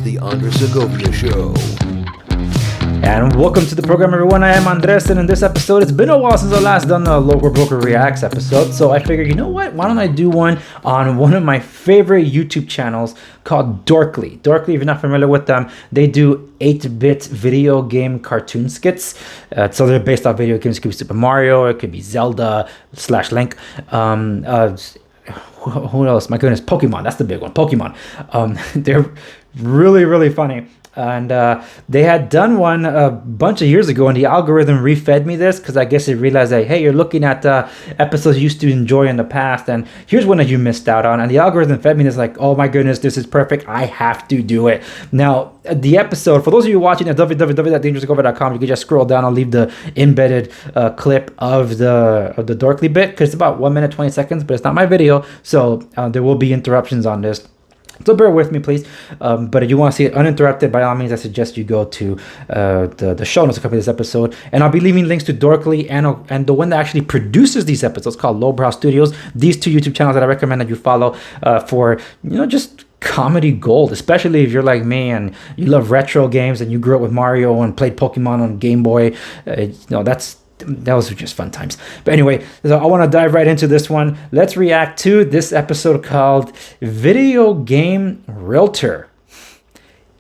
the Andre Segovia Show. And welcome to the program, everyone. I am Andres, and in this episode, it's been a while since I last done a Local Broker Reacts episode, so I figured, you know what? Why don't I do one on one of my favorite YouTube channels called Dorkly. Dorkly, if you're not familiar with them, they do 8-bit video game cartoon skits. So they're based off video games. It could be Super Mario, it could be Zelda / Link. Who else? My goodness, Pokemon. That's the big one. Pokemon. They're really, really funny. And they had done one a bunch of years ago, and the algorithm refed me this because I guess it realized that, hey, you're looking at episodes you used to enjoy in the past, and here's one that you missed out on. And the algorithm fed me this like, oh my goodness, this is perfect. I have to do it. Now, the episode, for those of you watching at www.dangeroussegovia.com, you can just scroll down. I'll leave the embedded clip of the Dorkly bit because it's about 1 minute 20 seconds, but it's not my video, so there will be interruptions on this. So bear with me, please. But if you want to see it uninterrupted, by all means, I suggest you go to the show notes to accompany this episode. And I'll be leaving links to Dorkly and the one that actually produces these episodes called Lowbrow Studios. These two YouTube channels that I recommend that you follow for, just comedy gold, especially if you're like me and you love retro games and you grew up with Mario and played Pokemon on Game Boy. That was just fun times. But anyway, so I want to dive right into this one. Let's react to this episode called Video Game Realtor.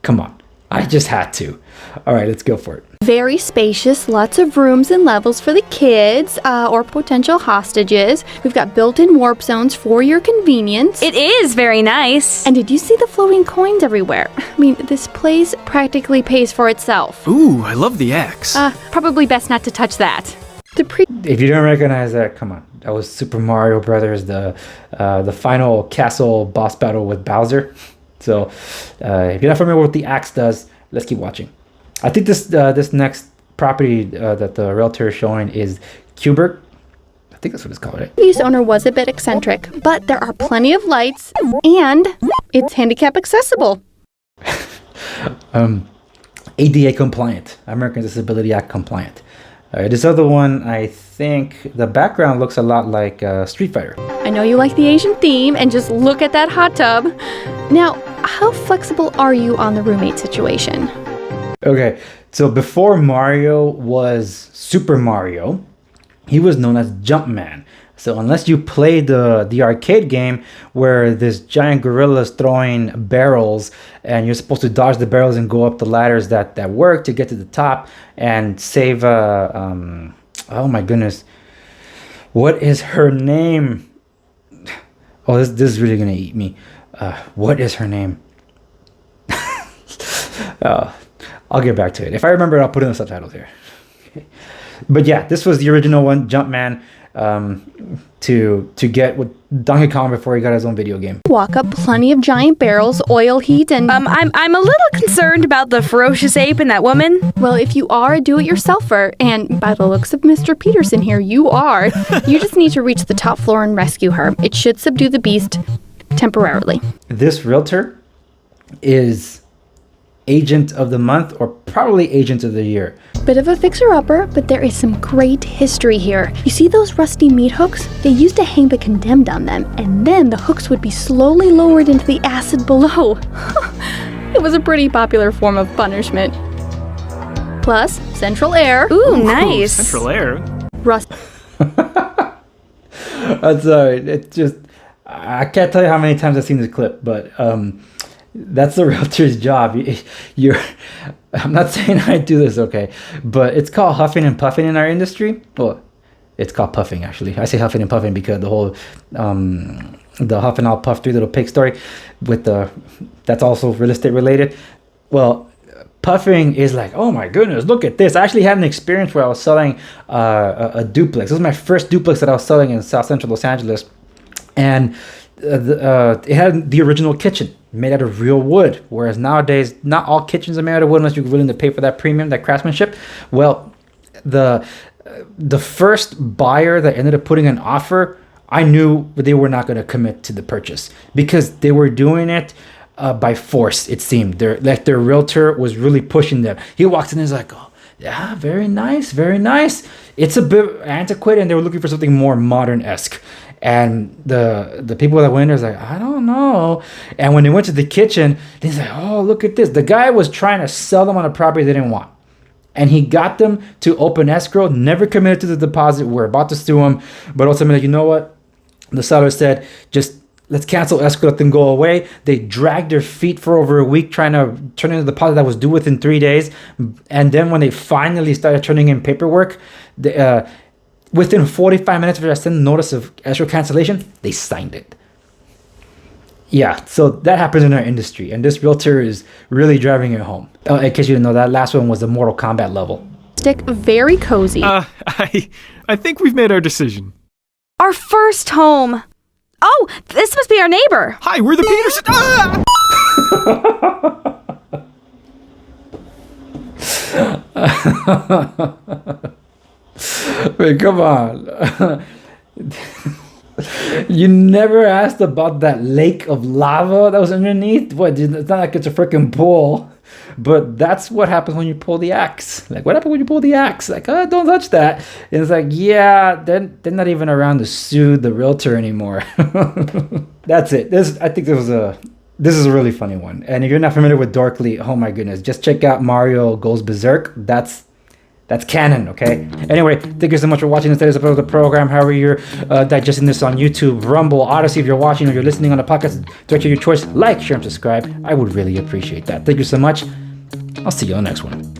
Come on, I just had to. All right, let's go for it. Very spacious, lots of rooms and levels for the kids or potential hostages. We've got built-in warp zones for your convenience. It is very nice. And did you see the floating coins everywhere? I mean, this place practically pays for itself. Ooh, I love the X. Probably best not to touch that. If you don't recognize that, come on. That was Super Mario Brothers, the final castle boss battle with Bowser. So if you're not familiar with what the axe does, let's keep watching. I think this next property that the realtor is showing is Cubert. I think that's what it's called, right? The owner was a bit eccentric, but there are plenty of lights, and it's handicap accessible. ADA compliant, American Disability Act compliant. This other one, I think the background looks a lot like Street Fighter. I know you like the Asian theme, and just look at that hot tub. Now, how flexible are you on the roommate situation? Okay, so before Mario was Super Mario, he was known as Jumpman. So unless you play the arcade game where this giant gorilla is throwing barrels and you're supposed to dodge the barrels and go up the ladders that work to get to the top and save oh my goodness, what is her name? Oh, this is really gonna eat me. What is her name? I'll get back to it. If I remember, I'll put in the subtitles here. Okay. But yeah, this was the original one, Jumpman, to get with Donkey Kong before he got his own video game. Walk up plenty of giant barrels, oil heat, and... I'm a little concerned about the ferocious ape and that woman. Well, if you are a do-it-yourselfer, and by the looks of Mr. Peterson here, you are, you just need to reach the top floor and rescue her. It should subdue the beast temporarily. This realtor is Agent of the Month or probably Agent of the Year. Bit of a fixer-upper, but there is some great history here. You see those rusty meat hooks? They used to hang the condemned on them, and then the hooks would be slowly lowered into the acid below. It was a pretty popular form of punishment. Plus, central air. Ooh, nice. Central air. Rust. I'm sorry. It's just, I can't tell you how many times I've seen this clip, but that's the realtor's job. I'm not saying I do this, okay, but it's called huffing and puffing in our industry. Well, it's called puffing, actually. I say huffing and puffing because the whole the Huff and I'll Puff Three Little Pig story with that's also real estate related. Well, puffing is like, oh my goodness, look at this. I actually had an experience where I was selling a duplex. This was my first duplex that I was selling in South Central Los Angeles, and it had the original kitchen made out of real wood, whereas nowadays not all kitchens are made out of wood unless you're willing to pay for that premium, that craftsmanship. Well, the first buyer that ended up putting an offer, I knew they were not going to commit to the purchase because they were doing it by force. It seemed their realtor was really pushing them. He walks in and is like, oh yeah, very nice, very nice. It's a bit antiquated, and they were looking for something more modern-esque. And the people that went there was like, I don't know. And when they went to the kitchen, he's like, oh, look at this. The guy was trying to sell them on a property they didn't want. And he got them to open escrow, never committed to the deposit. We're about to sue him. But ultimately, you know what? The seller said, just let's cancel escrow, let them go away. They dragged their feet for over a week trying to turn in a deposit that was due within 3 days. And then when they finally started turning in paperwork, within 45 minutes of their sending notice of escrow cancellation, they signed it. Yeah, so that happens in our industry, and this realtor is really driving it home. In case you didn't know, that last one was the Mortal Kombat level. Very cozy. I think we've made our decision. Our first home. Oh, this must be our neighbor. Hi, we're the Peterson. Wait, come on. You never asked about that lake of lava that was underneath? What? It's not like it's a freaking pool. But that's what happens when you pull the axe. Like, what happened when you pull the axe? Like, oh, don't touch that. And it's like, yeah, they're not even around to sue the realtor anymore. That's it. I think this is a really funny one. And if you're not familiar with Dorkly, oh my goodness, just check out Mario Goes Berserk. That's canon, okay? Anyway, thank you so much for watching this episode of the program. However you're digesting this on YouTube, Rumble, Odyssey, if you're watching or you're listening on a podcast, directly your choice, like, share, and subscribe. I would really appreciate that. Thank you so much. I'll see you on the next one.